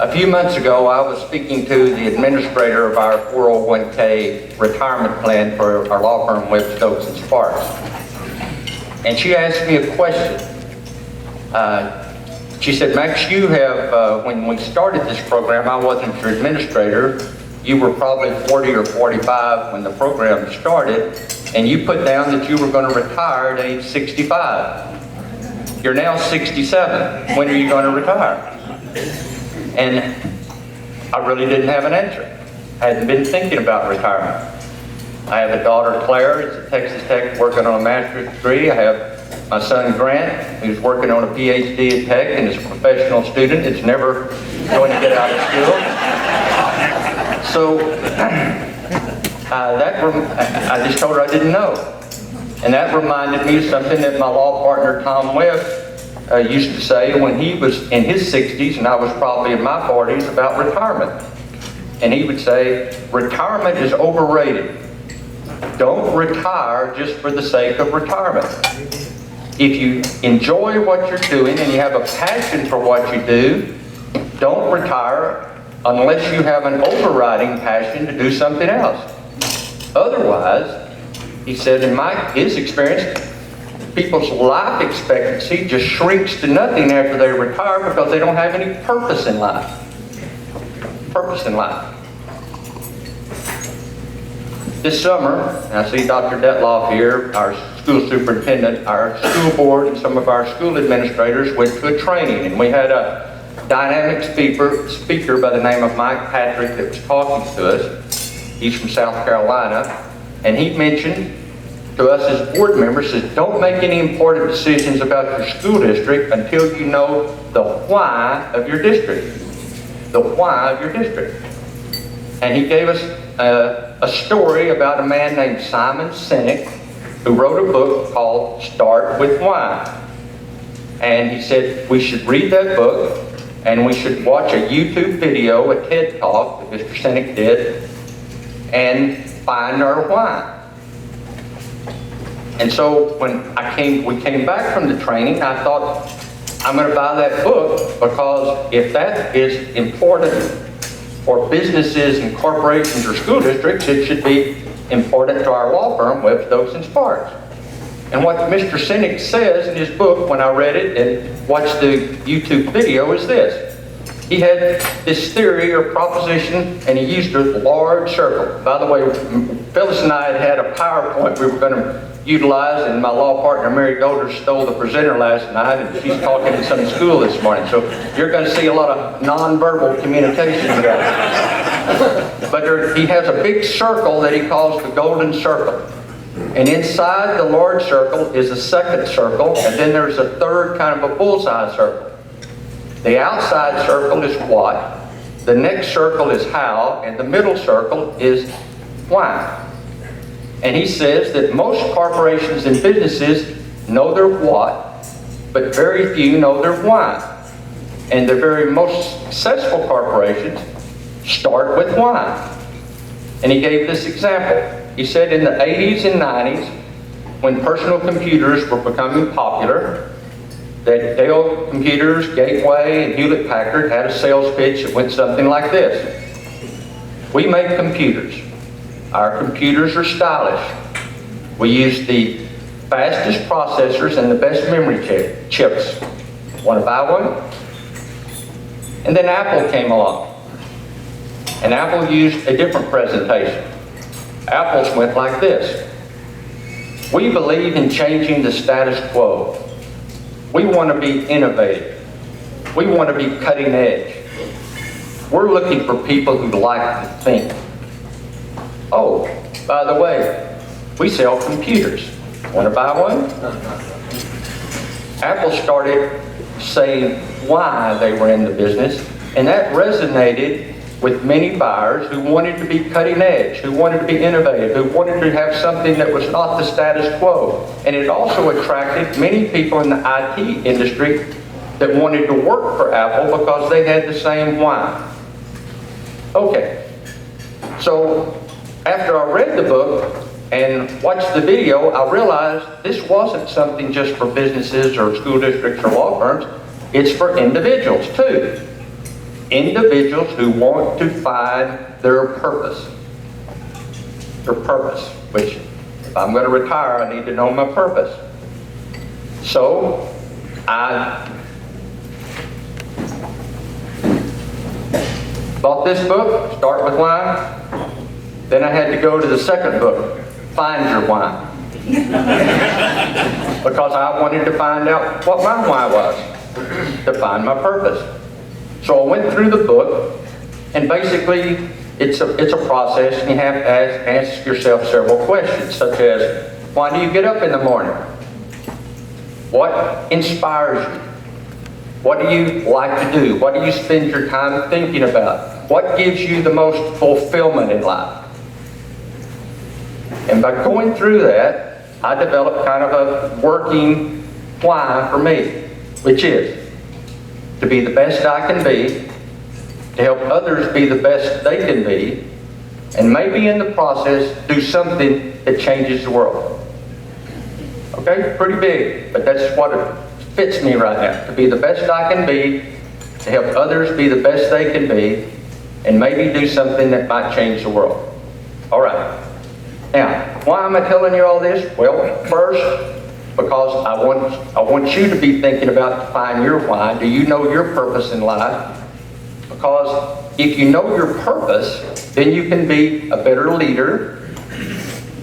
A few months ago, I was speaking to the administrator of our 401k retirement plan for our law firm, Webb, Stokes & Sparks. And she asked me a question. She said, Max, you have, when we started this program, I wasn't your administrator. You were probably 40 or 45 when the program started, and you put down that you were going to retire at age 65. You're now 67. When are you going to retire? And I really didn't have an answer. I hadn't been thinking about retirement. I have a daughter, Claire, who's at Texas Tech working on a master's degree. I have my son, Grant, who's working on a PhD at Tech and is a professional student. It's never going to get out of school. So I just told her I didn't know. And that reminded me of something that my law partner, Tom Webb, used to say when he was in his 60s and I was probably in my 40s about retirement. And he would say, retirement is overrated. Don't retire just for the sake of retirement. If you enjoy what you're doing and you have a passion for what you do, don't retire unless you have an overriding passion to do something else. Otherwise, he said, in his experience, people's life expectancy just shrinks to nothing after they retire because they don't have any purpose in life. Purpose in life. This summer, I see Dr. Detloff here, our school superintendent, our school board, and some of our school administrators went to a training, and we had a dynamic speaker by the name of Mike Patrick that was talking to us. He's from South Carolina, and he mentioned to us as board members, says, don't make any important decisions about your school district until you know the why of your district. The why of your district. And he gave us a story about a man named Simon Sinek who wrote a book called Start With Why. And he said we should read that book and we should watch a YouTube video, a TED Talk that Mr. Sinek did, and find our why. And so when we came back from the training, I thought, I'm going to buy that book because if that is important for businesses and corporations or school districts, it should be important to our law firm, Webb, Stokes & Sparks. And what Mr. Sinek says in his book, when I read it and watched the YouTube video, is this. He had this theory or proposition, and he used a large circle. By the way, Phyllis and I had a PowerPoint we were going to utilize, and my law partner, Mary Golder, stole the presenter last night, and she's talking in some school this morning. So you're going to see a lot of nonverbal communication today. But he has a big circle that he calls the golden circle. And inside the large circle is a second circle, and then there's a third kind of a bullseye circle. The outside circle is what, the next circle is how, and the middle circle is why. And he says that most corporations and businesses know their what, but very few know their why. And the very most successful corporations start with why. And he gave this example. He said in the 80s and 90s, when personal computers were becoming popular, that Dell Computers, Gateway, and Hewlett-Packard had a sales pitch that went something like this. We make computers. Our computers are stylish. We use the fastest processors and the best memory chips. Want to buy one? And then Apple came along. And Apple used a different presentation. Apple's went like this. We believe in changing the status quo. We want to be innovative. We want to be cutting edge. We're looking for people who like to think. Oh, by the way, we sell computers. Want to buy one? Apple started saying why they were in the business, and that resonated with many buyers who wanted to be cutting edge, who wanted to be innovative, who wanted to have something that was not the status quo. And it also attracted many people in the IT industry that wanted to work for Apple because they had the same why. Okay, so after I read the book and watched the video, I realized this wasn't something just for businesses or school districts or law firms. It's for individuals too. individuals who want to find their purpose. Their purpose, which if I'm going to retire, I need to know my purpose. So I bought this book, Start With Why. Then I had to go to the second book, Find Your Why. Because I wanted to find out what my why was, to find my purpose. So I went through the book, and basically it's a process, and you have to ask yourself several questions, such as, why do you get up in the morning? What inspires you? What do you like to do? What do you spend your time thinking about? What gives you the most fulfillment in life? And by going through that, I developed kind of a working why for me, which is to be the best I can be, to help others be the best they can be, and maybe in the process do something that changes the world. Okay? Pretty big, but that's what fits me right now. To be the best I can be, to help others be the best they can be, and maybe do something that might change the world. All right. Now, why am I telling you all this? Well, first, because I want you to be thinking about to find your why. Do you know your purpose in life? Because if you know your purpose, then you can be a better leader.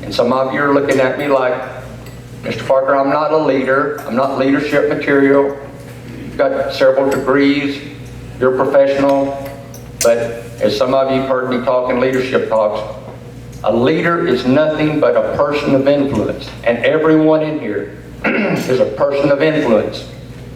And some of you are looking at me like, Mr. Parker, I'm not a leader. I'm not leadership material. You've got several degrees. You're a professional. But as some of you have heard me talk in leadership talks, a leader is nothing but a person of influence. And everyone in here is a person of influence.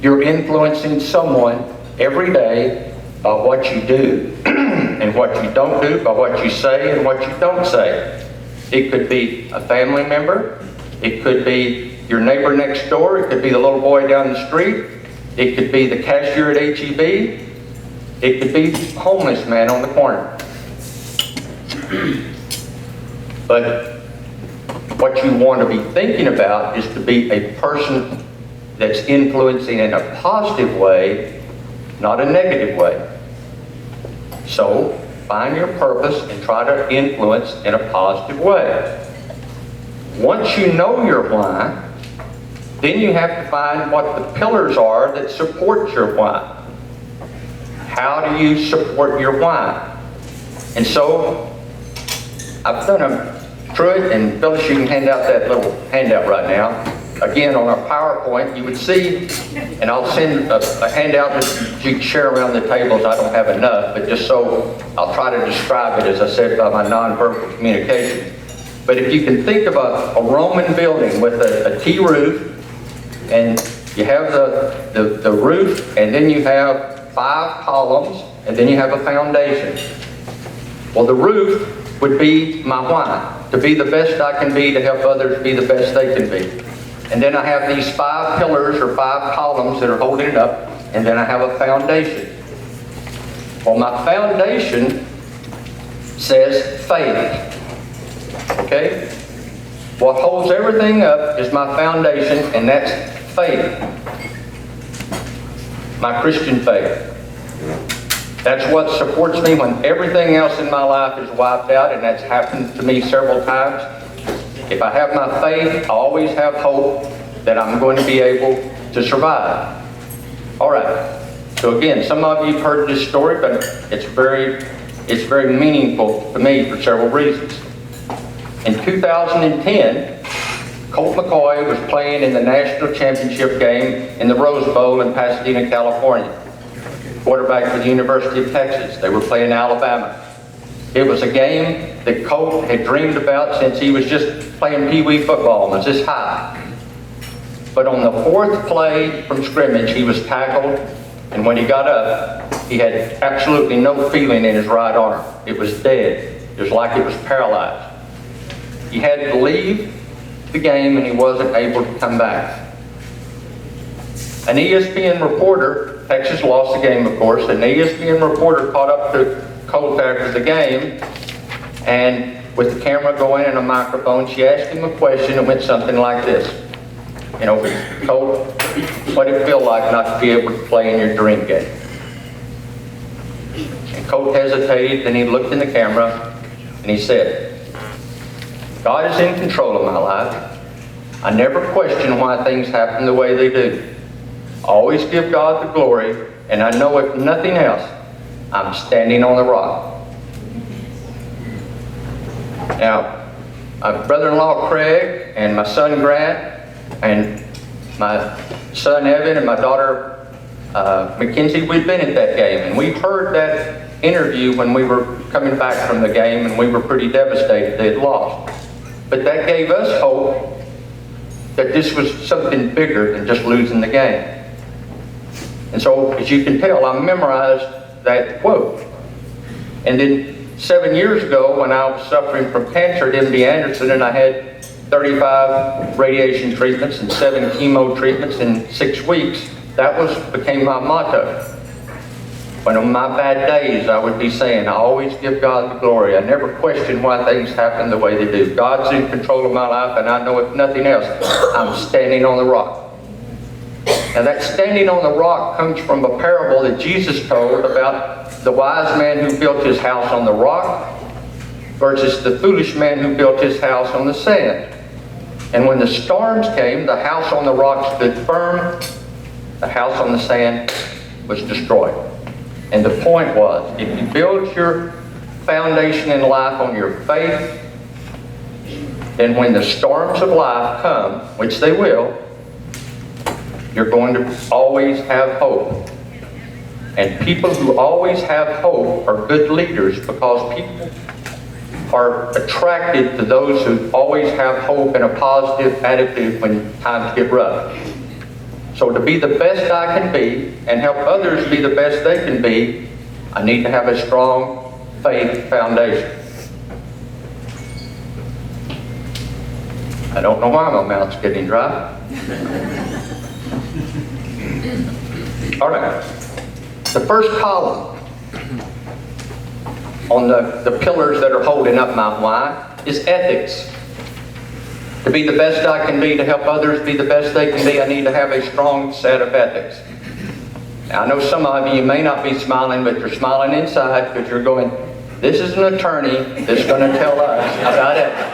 You're influencing someone every day by what you do and what you don't do, by what you say and what you don't say. It could be a family member. It could be your neighbor next door. It could be the little boy down the street. It could be the cashier at H-E-B. It could be a homeless man on the corner. But what you want to be thinking about is to be a person that's influencing in a positive way, not a negative way. So find your purpose and try to influence in a positive way. Once you know your why, then you have to find what the pillars are that support your why. How do you support your why? And so I've done a Truett and Phyllis, you can hand out that little handout right now. Again, on our PowerPoint, you would see, and I'll send a handout that you can share around the tables. I don't have enough, but just so I'll try to describe it, as I said, by my nonverbal communication. But if you can think of a Roman building with a T roof, and you have the roof, and then you have 5 columns, and then you have a foundation. Well, the roof would be my why, to be the best I can be, to help others be the best they can be. And then I have these 5 pillars or 5 columns that are holding it up, and then I have a foundation. Well, my foundation says faith. Okay? What holds everything up is my foundation, and that's faith. My Christian faith. That's what supports me when everything else in my life is wiped out, and that's happened to me several times. If I have my faith, I always have hope that I'm going to be able to survive. All right. So again, some of you have heard this story, but it's very meaningful to me for several reasons. In 2010, Colt McCoy was playing in the national championship game in the Rose Bowl in Pasadena, California. Quarterback for the University of Texas. They were playing Alabama. It was a game that Colt had dreamed about since he was just playing pee-wee football and was this high. But on the 4th play from scrimmage, he was tackled, and when he got up, he had absolutely no feeling in his right arm. It was dead. It was like it was paralyzed. He had to leave the game, and he wasn't able to come back. An ESPN reporter, Texas lost the game, of course, an ESPN reporter caught up to Colt after the game, and with the camera going and a microphone, she asked him a question that went something like this. You know, Colt, what did it feel like not to be able to play in your dream game? And Colt hesitated, then he looked in the camera, and he said, God is in control of my life. I never question why things happen the way they do. I always give God the glory, and I know if nothing else, I'm standing on the rock. Now, my brother-in-law Craig and my son Grant and my son Evan and my daughter Mackenzie, we'd been at that game, and we heard that interview when we were coming back from the game, and we were pretty devastated they had lost. But that gave us hope that this was something bigger than just losing the game. And so, as you can tell, I memorized that quote. And then 7 years ago, when I was suffering from cancer at MD Anderson, and I had 35 radiation treatments and 7 chemo treatments in 6 weeks, that became my motto. When on my bad days, I would be saying, I always give God the glory. I never question why things happen the way they do. God's in control of my life, and I know if nothing else, I'm standing on the rock. Now that standing on the rock comes from a parable that Jesus told about the wise man who built his house on the rock versus the foolish man who built his house on the sand. And when the storms came, the house on the rock stood firm, the house on the sand was destroyed. And the point was, if you build your foundation in life on your faith, then when the storms of life come, which they will, you're going to always have hope. And people who always have hope are good leaders, because people are attracted to those who always have hope and a positive attitude when times get rough. So to be the best I can be and help others be the best they can be, I need to have a strong faith foundation. I don't know why my mouth's getting dry. All right. The first column on the pillars that are holding up my why is ethics. To be the best I can be, to help others be the best they can be, I need to have a strong set of ethics. Now, I know some of you may not be smiling, but you're smiling inside because you're going, this is an attorney that's going to tell us about ethics.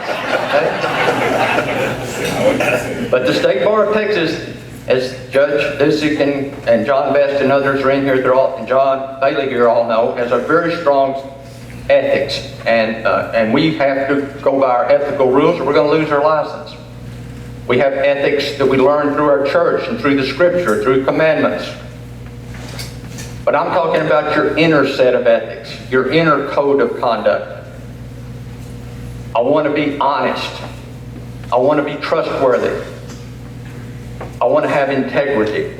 Okay? But the State Bar of Texas, as Judge Disick and John Best and others are in here, and John Bailey here all know, has a very strong ethics, and we have to go by our ethical rules or we're going to lose our license. We have ethics that we learn through our church and through the scripture, through commandments. But I'm talking about your inner set of ethics, your inner code of conduct. I want to be honest. I want to be trustworthy. I want to have integrity.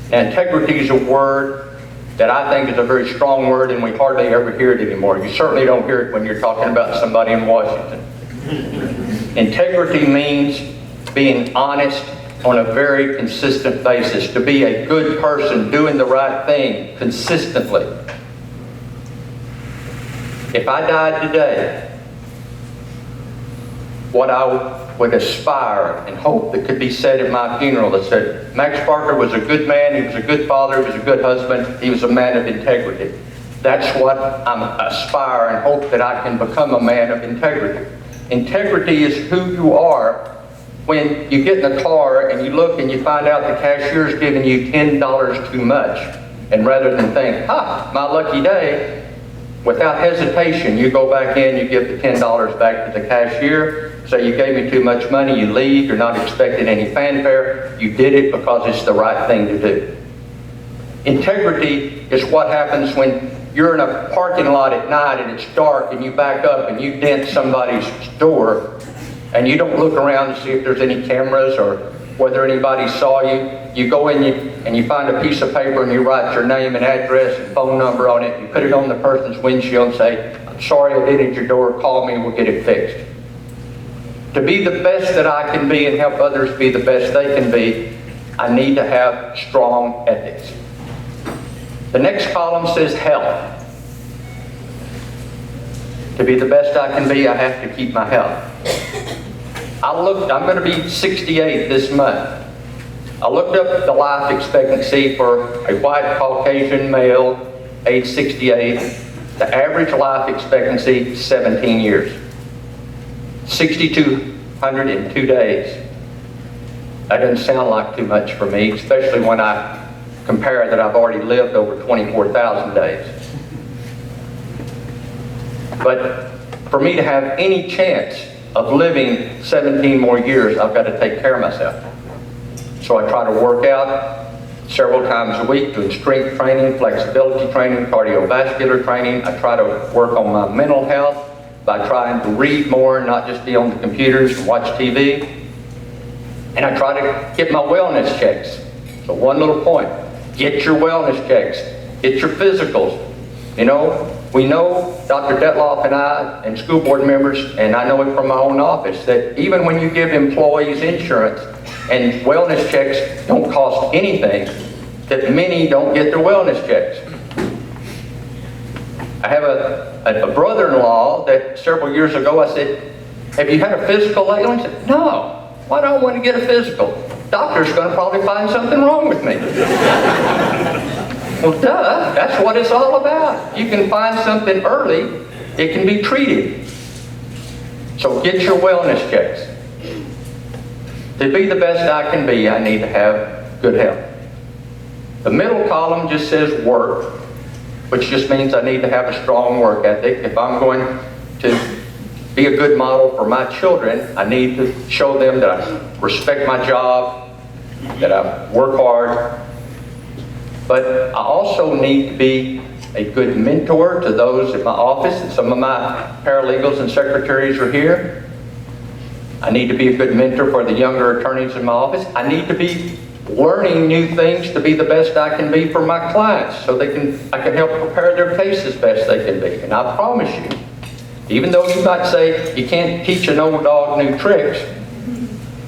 Now, integrity is a word that I think is a very strong word, and we hardly ever hear it anymore. You certainly don't hear it when you're talking about somebody in Washington. Integrity means being honest on a very consistent basis, to be a good person, doing the right thing consistently. If I died today, what I would aspire and hope that could be said at my funeral that said, Max Parker was a good man, he was a good father, he was a good husband, he was a man of integrity. That's what I aspire and hope, that I can become a man of integrity. Integrity is who you are when you get in a car and you look and you find out the cashier's giving you $10 too much. And rather than think, my lucky day, without hesitation, you go back in, you give the $10 back to the cashier, say you gave me too much money, you leave, you're not expecting any fanfare, you did it because it's the right thing to do. Integrity is what happens when you're in a parking lot at night and it's dark and you back up and you dent somebody's door and you don't look around to see if there's any cameras or whether anybody saw you. You go in and you find a piece of paper and you write your name and address and phone number on it. You put it on the person's windshield and say, I'm sorry I dented your door, call me and we'll get it fixed. To be the best that I can be and help others be the best they can be, I need to have strong ethics. The next column says health. To be the best I can be, I have to keep my health. I'm going to be 68 this month. I looked up the life expectancy for a white Caucasian male age 68. The average life expectancy, 17 years. 6,202 days. That doesn't sound like too much for me, especially when I compare that I've already lived over 24,000 days. But for me to have any chance of living 17 more years, I've got to take care of myself. So I try to work out several times a week, doing strength training, flexibility training, cardiovascular training. I try to work on my mental health by trying to read more, not just be on the computers and watch TV. And I try to get my wellness checks. So one little point, get your wellness checks, get your physicals. You know, we know, Dr. Detloff and I, and school board members, and I know it from my own office, that even when you give employees insurance and wellness checks don't cost anything, that many don't get their wellness checks. I have a brother-in-law that several years ago I said, have you had a physical lately? He said, no. Why do I want to get a physical? Doctor's going to probably find something wrong with me. Well, duh, that's what it's all about. You can find something early, it can be treated. So get your wellness checks. To be the best I can be, I need to have good health. The middle column just says work, which just means I need to have a strong work ethic. If I'm going to be a good model for my children, I need to show them that I respect my job, that I work hard. But I also need to be a good mentor to those in my office, and some of my paralegals and secretaries are here. I need to be a good mentor for the younger attorneys in my office. I need to be learning new things to be the best I can be for my clients, so I can help prepare their case as best they can be. And I promise you, even though you might say you can't teach an old dog new tricks,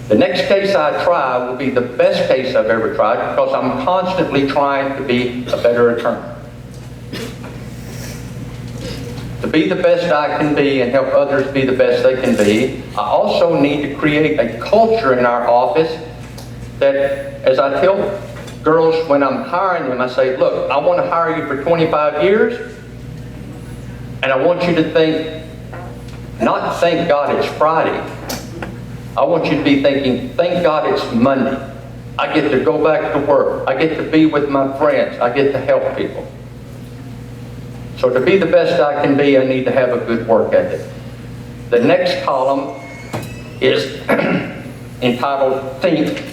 the next case I try will be the best case I've ever tried, because I'm constantly trying to be a better attorney. To be the best I can be and help others be the best they can be, I also need to create a culture in our office that, as I tell girls when I'm hiring them, I say, look, I want to hire you for 25 years, and I want you to think, not thank God it's Friday. I want you to be thinking, thank God it's Monday. I get to go back to work. I get to be with my friends. I get to help people. So to be the best I can be, I need to have a good work ethic. The next column is entitled Think.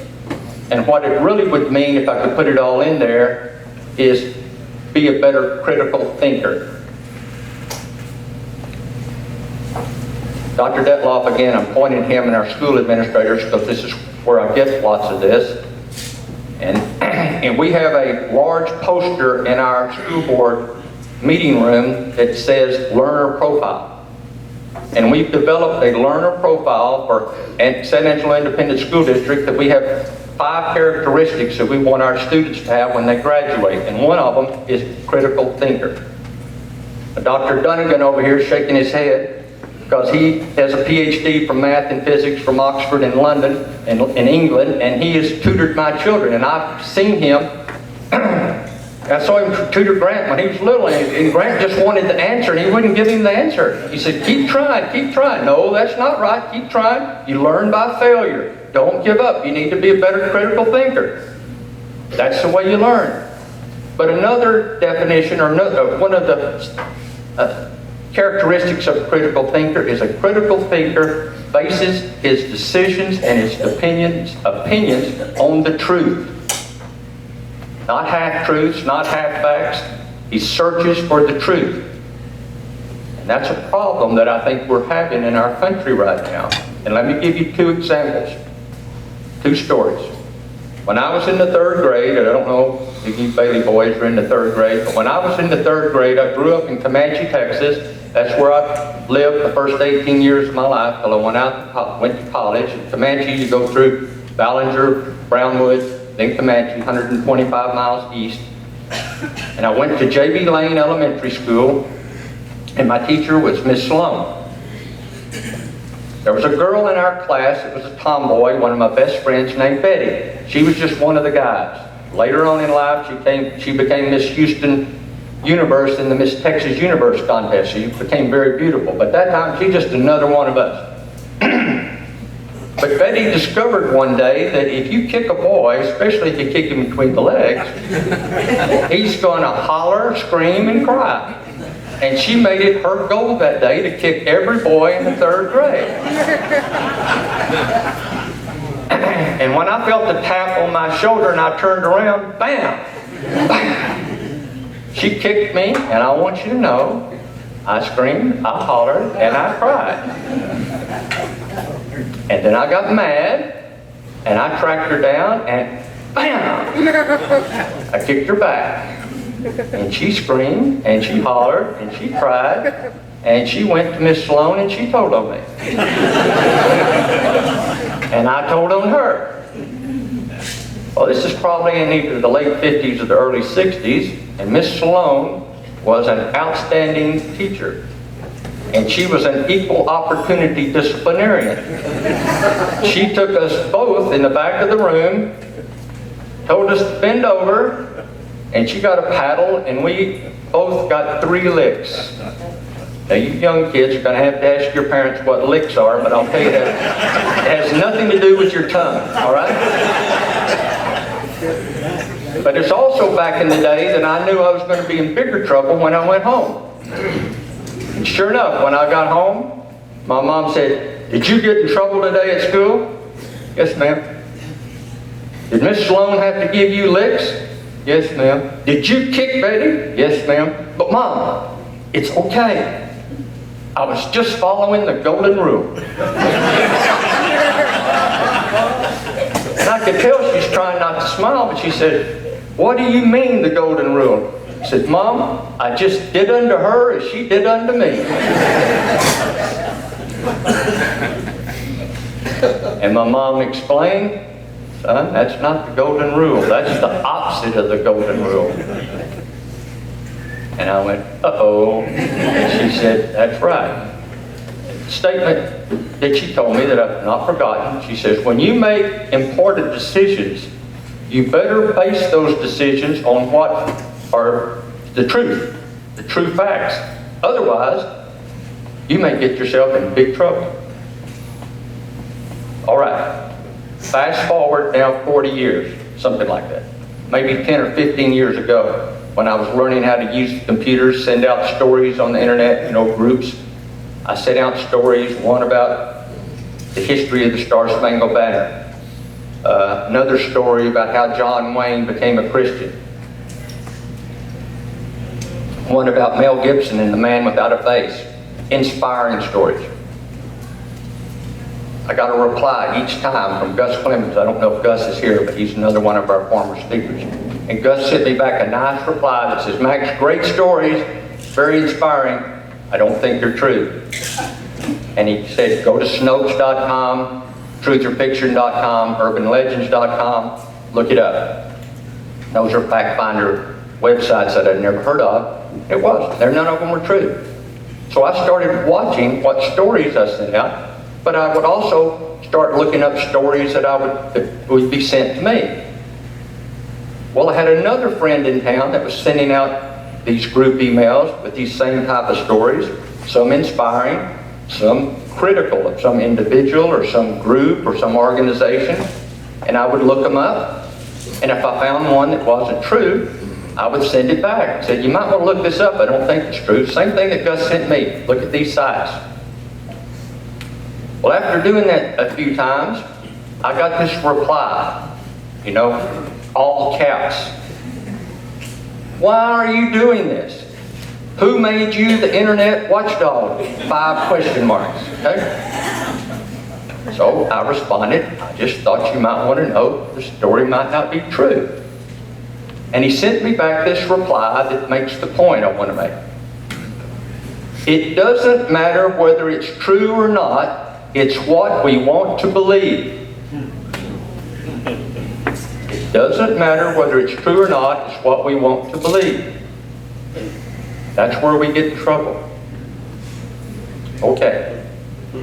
And what it really would mean, if I could put it all in there, is be a better critical thinker. Dr. Detloff, again, I'm pointing him and our school administrators, because this is where I get lots of this. And we have a large poster in our school board meeting room that says learner profile. And we've developed a learner profile for San Angelo Independent School District that we have 5 characteristics that we want our students to have when they graduate. And one of them is critical thinker. Dr. Dunnigan over here is shaking his head, because he has a PhD from math and physics from Oxford and London and in England, and he has tutored my children. And I've seen him, I saw him tutor Grant when he was little, and Grant just wanted the answer, and he wouldn't give him the answer. He said, keep trying, keep trying. No, that's not right, keep trying. You learn by failure. Don't give up. You need to be a better critical thinker. That's the way you learn. But another definition, or one of the characteristics of a critical thinker is a critical thinker bases his decisions and his opinions on the truth. Not half-truths, not half-facts. He searches for the truth. And that's a problem that I think we're having in our country right now. And let me give you 2 examples, 2 stories. When I was in the 3rd grade, and I don't know if you Bailey boys are in the 3rd grade, but when I was in the 3rd grade, I grew up in Comanche, Texas. That's where I lived the first 18 years of my life till I went to college. In Comanche, you go through Ballinger, Brownwood, then Comanche, 125 miles east. And I went to J.B. Lane Elementary School, and my teacher was Miss Sloan. There was a girl in our class that was a tomboy, one of my best friends, named Betty. She was just one of the guys. Later on in life, she became Miss Houston Universe in the Miss Texas Universe contest. She became very beautiful. But that time, she's just another one of us. But Betty discovered one day that if you kick a boy, especially if you kick him between the legs, he's going to holler, scream, and cry. And she made it her goal that day to kick every boy in the 3rd grade. And when I felt the tap on my shoulder and I turned around, bam! Bam! She kicked me, and I want you to know, I screamed, I hollered, and I cried. And then I got mad, and I tracked her down, and bam! I kicked her back. And she screamed, and she hollered, and she cried, and she went to Miss Sloan, and she told on me. And I told on her. Well, this is probably in either the late 50s or the early 60s, and Miss Sloan was an outstanding teacher. And she was an equal opportunity disciplinarian. She took us both in the back of the room, told us to bend over, and she got a paddle, and we both got 3 licks. Now, you young kids are going to have to ask your parents what licks are, but I'll tell you that it has nothing to do with your tongue, all right? But it's also back in the day that I knew I was going to be in bigger trouble when I went home. And sure enough, when I got home, my mom said, "Did you get in trouble today at school?" "Yes, ma'am." "Did Miss Sloan have to give you licks?" "Yes, ma'am." "Did you kick Betty?" "Yes, ma'am." "But Mom, it's okay. I was just following the golden rule." And I could tell she's trying not to smile, but she said, "What do you mean, the golden rule?" I said, "Mom, I just did unto her as she did unto me." And my mom explained, "Son, that's not the golden rule. That's the opposite of the golden rule." And I went, "Uh-oh." And she said, "That's right." Statement that she told me that I've not forgotten. She says, "When you make important decisions, you better base those decisions on what are the true facts. Otherwise, you may get yourself in big trouble." All right, fast forward now 40 years, something like that. Maybe 10 or 15 years ago, when I was learning how to use computers, send out stories on the internet, groups. I sent out stories, one about the history of the Star-Spangled Banner. Another story about how John Wayne became a Christian. One about Mel Gibson and the Man Without a Face. Inspiring stories. I got a reply each time from Gus Clemens. I don't know if Gus is here, but he's another one of our former speakers. And Gus sent me back a nice reply that says, "Max, great stories, very inspiring. I don't think they're true." And he said, "Go to Snopes.com, TruthOrFiction.com, UrbanLegends.com, look it up." Those are fact finder websites that I'd never heard of. It wasn't. None of them were true. So I started watching what stories I sent out, but I would also start looking up stories that would be sent to me. Well, I had another friend in town that was sending out these group emails with these same type of stories, some inspiring, some critical of some individual or some group or some organization, and I would look them up, and if I found one that wasn't true, I would send it back. I said, "You might want to look this up. I don't think it's true." Same thing that Gus sent me. Look at these sites. Well, after doing that a few times, I got this reply, all caps. "Why are you doing this? Who made you the internet watchdog?" 5 question marks. Okay? So I responded, "I just thought you might want to know the story might not be true." And he sent me back this reply that makes the point I want to make. "It doesn't matter whether it's true or not, it's what we want to believe." It doesn't matter whether it's true or not, it's what we want to believe. That's where we get in trouble. Okay,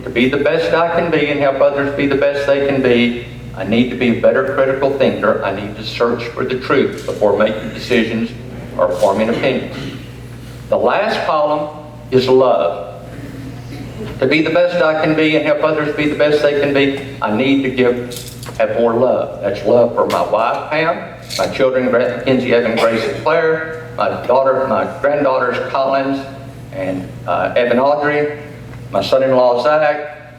to be the best I can be and help others be the best they can be, I need to be a better critical thinker. I need to search for the truth before making decisions or forming opinions. The last column is love. To be the best I can be and help others be the best they can be, I need to have more love. That's love for my wife, Pam, my children, Grant, Mackenzie, Evan, Grace, and Claire, my granddaughters, Collins, and Evan, Audrey, my son-in-law, Zach,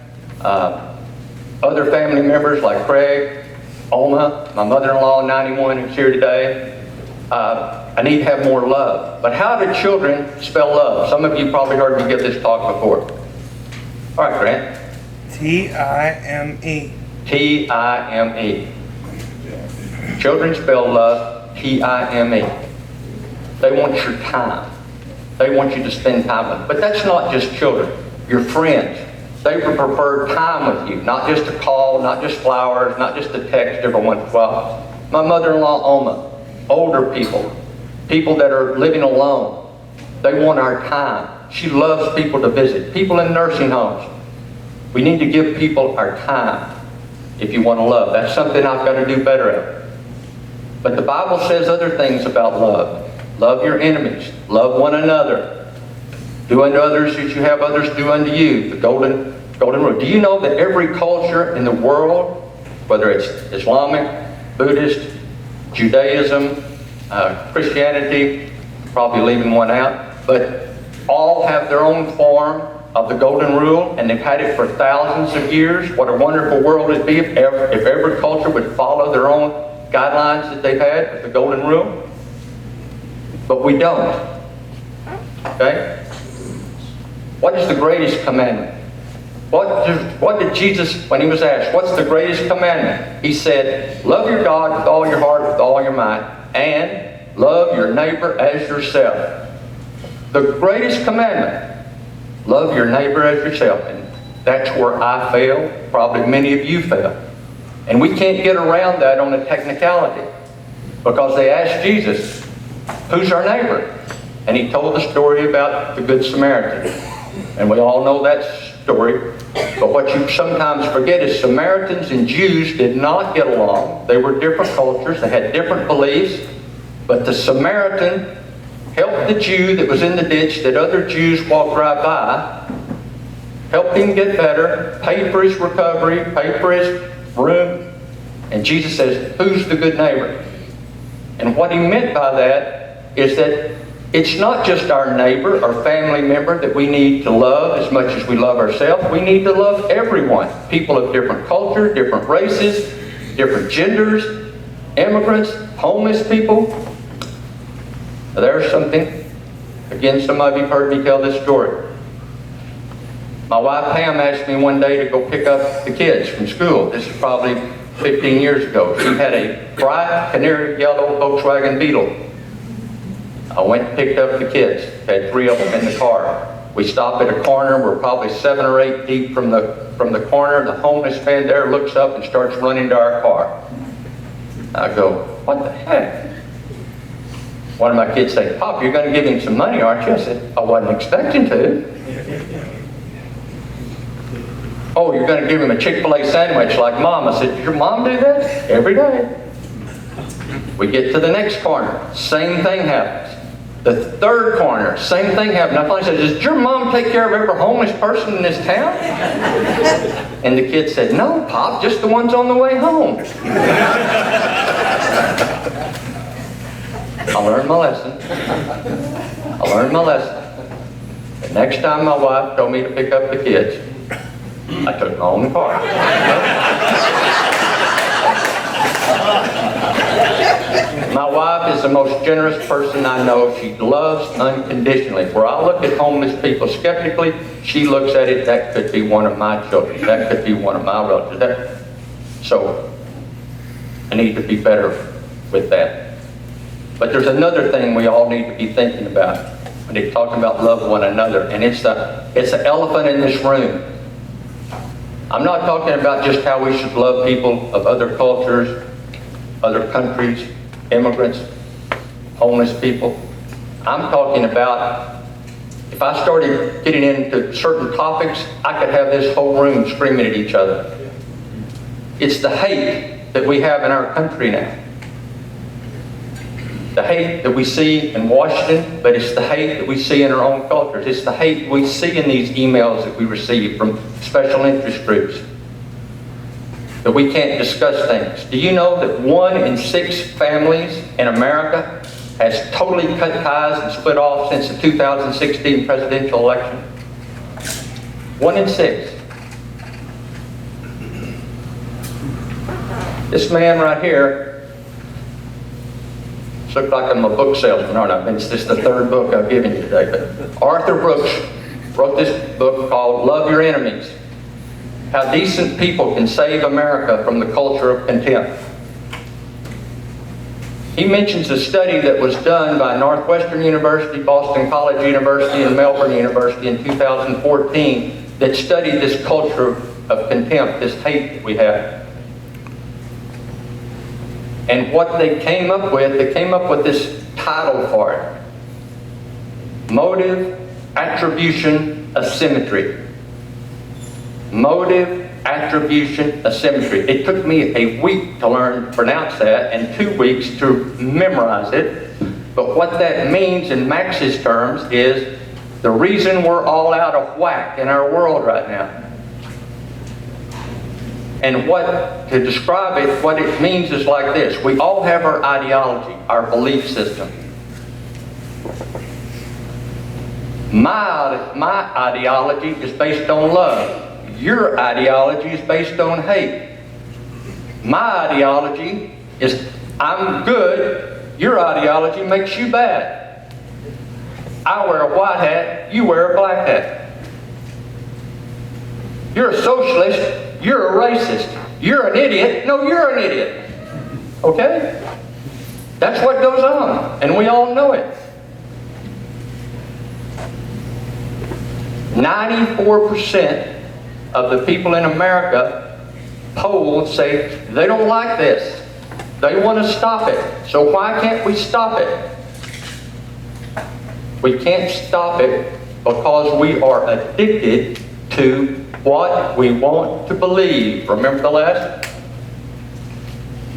other family members like Craig, Oma, my mother-in-law, 91, who's here today. I need to have more love. But how do children spell love? Some of you probably heard me give this talk before. All right, Grant. T-I-M-E. T-I-M-E. Children spell love T-I-M-E. They want your time. They want you to spend time with them. But that's not just children. Your friends. They would prefer time with you. Not just a call, not just flowers, not just a text every once in a while. My mother-in-law, Oma. Older people. People that are living alone. They want our time. She loves people to visit. People in nursing homes. We need to give people our time if you want to love. That's something I've got to do better at. But the Bible says other things about love. Love your enemies. Love one another. Do unto others as you have others do unto you. The golden rule. Do you know that every culture in the world, whether it's Islamic, Buddhist, Judaism, Christianity, probably leaving one out, but all have their own form of the golden rule, and they've had it for thousands of years. What a wonderful world it'd be if every culture would follow their own guidelines that they've had with the golden rule. But we don't. Okay? What is the greatest commandment? What did Jesus, when he was asked, what's the greatest commandment? He said, love your God with all your heart, with all your mind, and love your neighbor as yourself. The greatest commandment, love your neighbor as yourself. And that's where I fail, probably many of you fail. And we can't get around that on a technicality. Because they asked Jesus, who's our neighbor? And he told the story about the Good Samaritan. And we all know that story. But what you sometimes forget is Samaritans and Jews did not get along. They were different cultures. They had different beliefs. But the Samaritan helped the Jew that was in the ditch that other Jews walked right by, helped him get better, paid for his recovery, paid for his room. And Jesus says, who's the good neighbor? And what he meant by that is that it's not just our neighbor or family member that we need to love as much as we love ourselves. We need to love everyone. People of different cultures, different races, different genders, immigrants, homeless people. Now, there's something. Again, some of you have heard me tell this story. My wife Pam asked me one day to go pick up the kids from school. This is probably 15 years ago. She had a bright canary yellow Volkswagen Beetle. I went and picked up the kids. Had 3 of them in the car. We stopped at a corner. We're probably 7 or 8 deep from the corner. The homeless man there looks up and starts running to our car. I go, what the heck? One of my kids said, Pop, you're going to give him some money, aren't you? I said, I wasn't expecting to. Oh, you're going to give him a Chick-fil-A sandwich like Mom. I said, did your mom do that? Every day. We get to the next corner. Same thing happens. The third corner, same thing happened. I finally said, does your mom take care of every homeless person in this town? And the kid said, no, Pop, just the ones on the way home. I learned my lesson. The next time my wife told me to pick up the kids, I took my own car. My wife is the most generous person I know. She loves unconditionally. Where I look at homeless people skeptically, she looks at it, that could be one of my children. That could be one of my relatives. So, I need to be better with that. But there's another thing we all need to be thinking about when they're talking about love one another, and it's the elephant in this room. I'm not talking about just how we should love people of other cultures, other countries, immigrants, homeless people. I'm talking about, if I started getting into certain topics, I could have this whole room screaming at each other. It's the hate that we have in our country now. the hate that we see in Washington, but it's the hate that we see in our own cultures. It's the hate we see in these emails that we receive from special interest groups, that we can't discuss things. Do you know that 1 in 6 families in America has totally cut ties and split off since the 2016 presidential election? 1 in 6. This man right here, looks like I'm a book salesman, aren't I? It's just the 3rd book I've given you today. But Arthur Brooks wrote this book called Love Your Enemies: How Decent People Can Save America from the Culture of Contempt. He mentions a study that was done by Northwestern University, Boston College University, and Melbourne University in 2014 that studied this culture of contempt, this hate that we have. And what they came up with this title for it: Motive, Attribution, Asymmetry. Motive, attribution, asymmetry. It took me a week to pronounce that, and 2 weeks to memorize it. But what that means in Max's terms is the reason we're all out of whack in our world right now. And to describe it, what it means is like this: we all have our ideology, our belief system. My ideology is based on love. Your ideology is based on hate. My ideology is I'm good. Your ideology makes you bad. I wear a white hat. You wear a black hat. You're a socialist. You're a racist. You're an idiot. No, you're an idiot. Okay? That's what goes on, and we all know it. 94% of the people in America polled say they don't like this. They want to stop it. So why can't we stop it? We can't stop it because we are addicted to what we want to believe. Remember the last?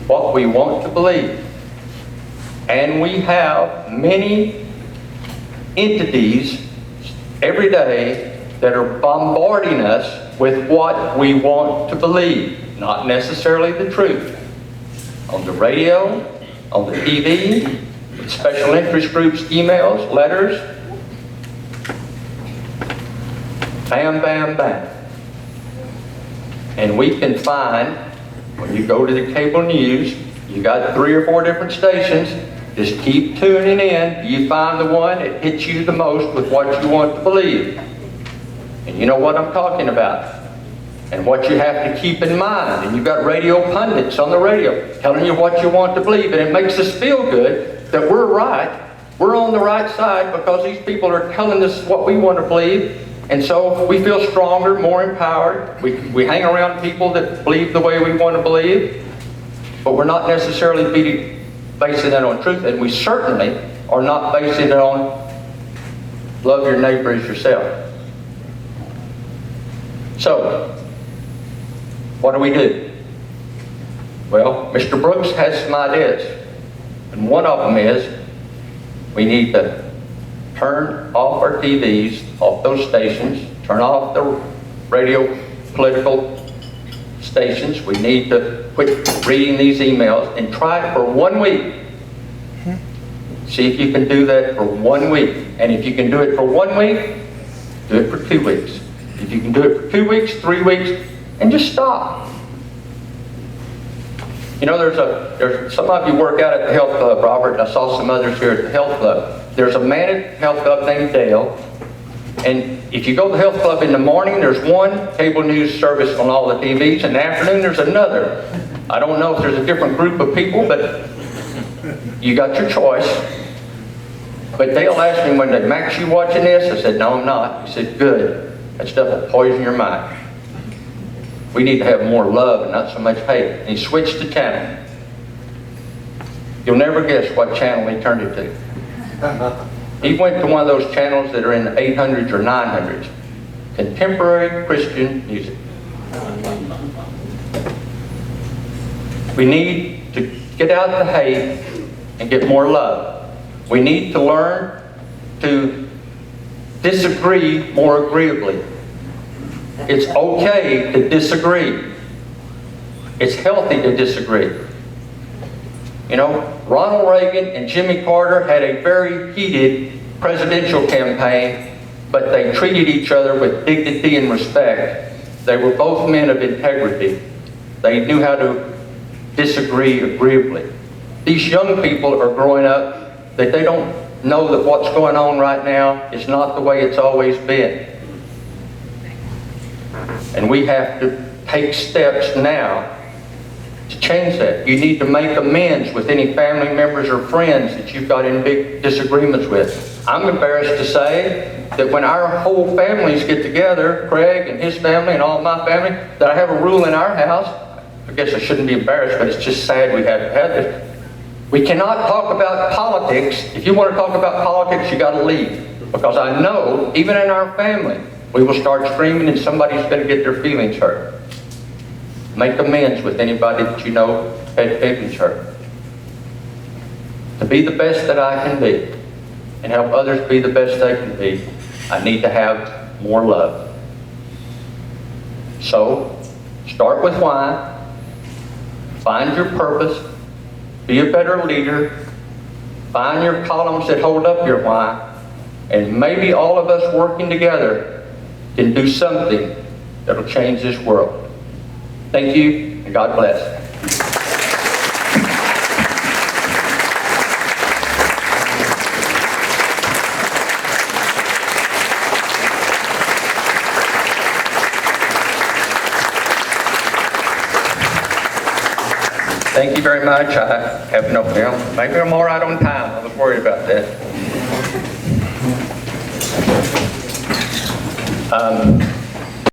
What we want to believe. And we have many entities every day that are bombarding us with what we want to believe, not necessarily the truth. On the radio, on the TV, with special interest groups, emails, letters. Bam, bam, bam. And we can find, when you go to the cable news, you got 3 or 4 different stations. Just keep tuning in. You find the one that hits you the most with what you want to believe. And you know what I'm talking about. And what you have to keep in mind. And you've got radio pundits on the radio telling you what you want to believe. And it makes us feel good that we're right. We're on the right side because these people are telling us what we want to believe. And so we feel stronger, more empowered. We hang around people that believe the way we want to believe. But we're not necessarily basing it on truth. And we certainly are not basing it on love your neighbor as yourself. So, what do? Well, Mr. Brooks has some ideas. And one of them is we need to turn off our TVs, off those stations, turn off the radio political stations. We need to quit reading these emails and try it for 1 week. See if you can do that for 1 week. And if you can do it for 1 week, do it for 2 weeks. If you can do it for 2 weeks, 3 weeks, and just stop. You know, there's some of you work out at the health club, Robert. I saw some others here at the health club. There's a man at the health club named Dale. And if you go to the health club in the morning, there's one cable news service on all the TVs. In the afternoon, there's another. I don't know if there's a different group of people, but you got your choice. But Dale asked me one day, Max, you watching this? I said, no, I'm not. He said, good. That stuff will poison your mind. We need to have more love and not so much hate. And he switched the channel. You'll never guess what channel he turned it to. He went to one of those channels that are in the 800s or 900s. Contemporary Christian music. We need to get out the hate and get more love. We need to learn to disagree more agreeably. It's okay to disagree. It's healthy to disagree. You know, Ronald Reagan and Jimmy Carter had a very heated presidential campaign, but they treated each other with dignity and respect. They were both men of integrity. They knew how to disagree agreeably. These young people are growing up that they don't know that what's going on right now is not the way it's always been. And we have to take steps now to change that. You need to make amends with any family members or friends that you've got in big disagreements with. I'm embarrassed to say that when our whole families get together, Craig and his family and all my family, that I have a rule in our house. I guess I shouldn't be embarrassed, but it's just sad we have to have this. We cannot talk about politics. If you want to talk about politics, you got to leave. Because I know, even in our family, we will start screaming and somebody's going to get their feelings hurt. Make amends with anybody that you know had feelings hurt. To be the best that I can be and help others be the best they can be, I need to have more love. So, start with why. Find your purpose. Be a better leader. Find your columns that hold up your why. And maybe all of us working together can do something that'll change this world. Thank you, and God bless. Thank you very much. I have no bill. Maybe I'm all right on time. I was worried about that.